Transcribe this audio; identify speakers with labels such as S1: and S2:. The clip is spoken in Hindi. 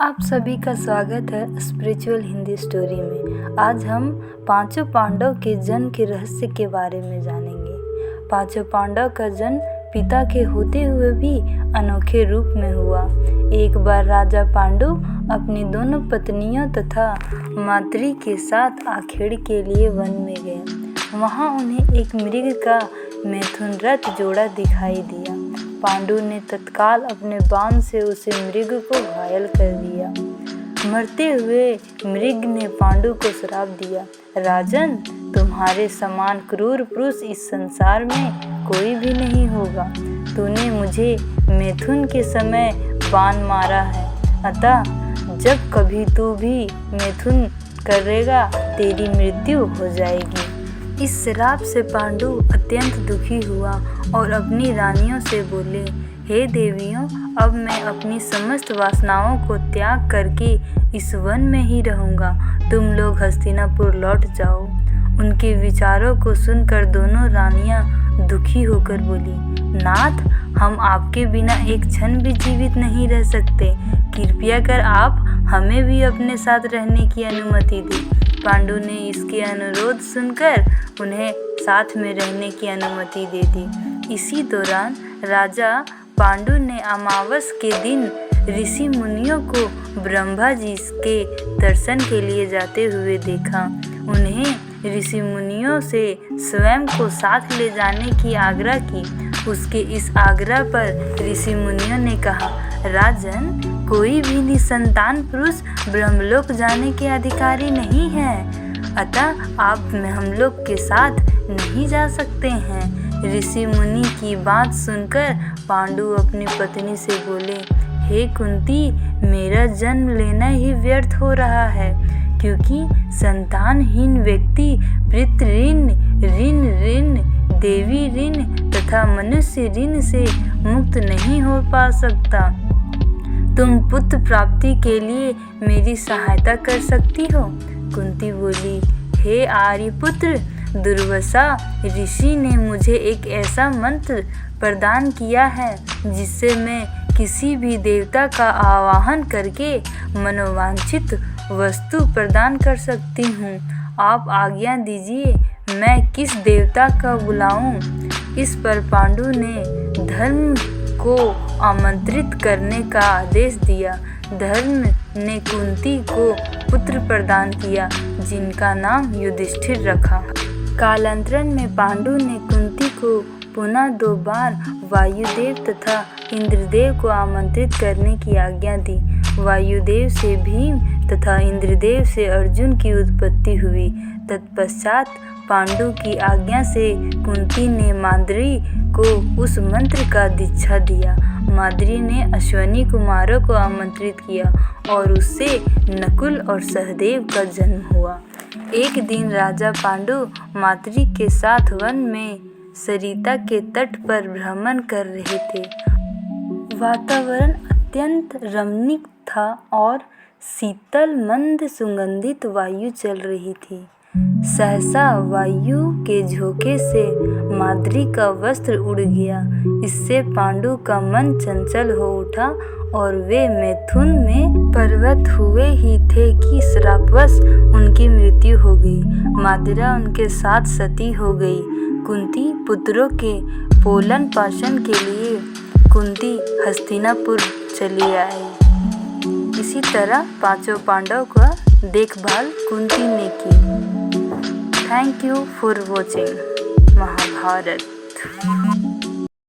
S1: आप सभी का स्वागत है स्पिरिचुअल हिंदी स्टोरी में। आज हम पांचों पांडव के जन्म के रहस्य के बारे में जानेंगे। पांचों पांडव का जन्म पिता के होते हुए भी अनोखे रूप में हुआ। एक बार राजा पांडु अपनी दोनों पत्नियों तथा माद्री के साथ आखेड़ के लिए वन में गए। वहां उन्हें एक मृग का मैथुन रथ जोड़ा दिखाई दिया। पांडु ने तत्काल अपने बाण से उसे मृग को घायल कर दिया। मरते हुए मृग ने पांडु को श्राप दिया, राजन, तुम्हारे समान क्रूर पुरुष इस संसार में कोई भी नहीं होगा। तूने मुझे मैथुन के समय बाण मारा है, अतः जब कभी तू भी मैथुन करेगा तेरी मृत्यु हो जाएगी। इस श्राप से पांडु अत्यंत दुखी हुआ और अपनी रानियों से बोले, हे देवियों, अब मैं अपनी समस्त वासनाओं को त्याग करके इस वन में ही रहूँगा। तुम लोग हस्तिनापुर लौट जाओ। उनके विचारों को सुनकर दोनों रानियां दुखी होकर बोली, नाथ, हम आपके बिना एक क्षण भी जीवित नहीं रह सकते। कृपया कर आप हमें भी अपने साथ रहने की अनुमति दें। पांडु ने इसके अनुरोध सुनकर उन्हें साथ में रहने की अनुमति दे दी। इसी दौरान राजा पांडु ने अमावस के दिन ऋषि मुनियों को ब्रह्मा जी के दर्शन के लिए जाते हुए देखा। उन्हें ऋषि मुनियों से स्वयं को साथ ले जाने की आग्रह की। उसके इस आग्रह पर ऋषि मुनियों ने कहा, राजन, कोई भी निसंतान पुरुष ब्रह्मलोक जाने के अधिकारी नहीं है, अतः आप हम लोग के साथ नहीं जा सकते हैं। ऋषि मुनि की बात सुनकर पांडु अपनी पत्नी से बोले, हे कुंती, मेरा जन्म लेना ही व्यर्थ हो रहा है, क्योंकि संतानहीन व्यक्ति पितृ ऋण, ऋण, देवी ऋण तथा मनुष्य ऋण से मुक्त नहीं हो पा सकता। तुम पुत्र प्राप्ति के लिए मेरी सहायता कर सकती हो। कुंती बोली, हे आर्यपुत्र, दुर्वासा ऋषि ने मुझे एक ऐसा मंत्र प्रदान किया है जिससे मैं किसी भी देवता का आवाहन करके मनोवांछित वस्तु प्रदान कर सकती हूँ। आप आज्ञा दीजिए, मैं किस देवता का बुलाऊं? इस पर पांडु ने धर्म को आमंत्रित करने का आदेश दिया। धर्म ने कुंती को पुत्र प्रदान किया, जिनका नाम युधिष्ठिर रखा। कालांतरण में पांडु ने कुंती को पुनः 2 बार वायुदेव तथा इंद्रदेव को आमंत्रित करने की आज्ञा दी। वायुदेव से भीम तथा इंद्रदेव से अर्जुन की उत्पत्ति हुई। तत्पश्चात पांडु की आज्ञा से कुंती ने माद्री को उस मंत्र का दीक्षा दिया। माद्री ने अश्विनी कुमारों को आमंत्रित किया और उससे नकुल और सहदेव का जन्म हुआ। एक दिन राजा पांडु माद्री के साथ वन में सरिता के तट पर भ्रमण कर रहे थे। वातावरण अत्यंत रमणीक था और शीतल मंद सुगंधित वायु चल रही थी। सहसा वायु के झोंके से माद्री का वस्त्र उड़ गया। इससे पांडु का मन चंचल हो उठा और वे मैथुन में प्रवृत्त हुए ही थे कि श्रापवश उनकी मृत्यु हो गई। माद्रा उनके साथ सती हो गई। कुंती पुत्रों के पोलन पालन के लिए कुंती हस्तिनापुर चली आई। इसी तरह पांचों पांडव का देखभाल कुंती ने की। Thank you for watching Mahabharat.